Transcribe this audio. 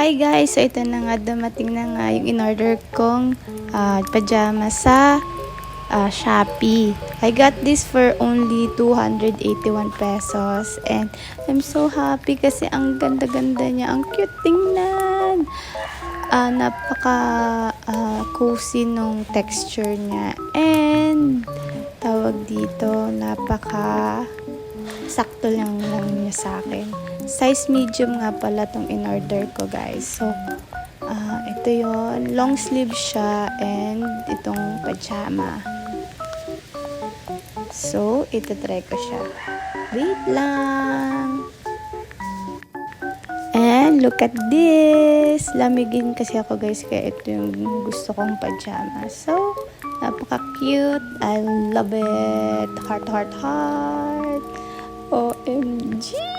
Hi guys! So ito na nga, dumating na nga yung in-order kong pajama sa Shopee. I got this for only 281 pesos and I'm so happy kasi ang ganda-ganda niya. Ang cute tingnan! Napaka cozy nung texture niya and tawag dito, napaka sakto lang niya sa akin. Size medium nga pala tong in-order ko guys. So, ito yon, long sleeve siya and itong pajama. So, ito-try ko siya. Wait lang! And look at this! Lamigin kasi ako guys, kaya ito yung gusto kong pajama. So, napaka-cute. I love it. Heart, heart, heart. OMG!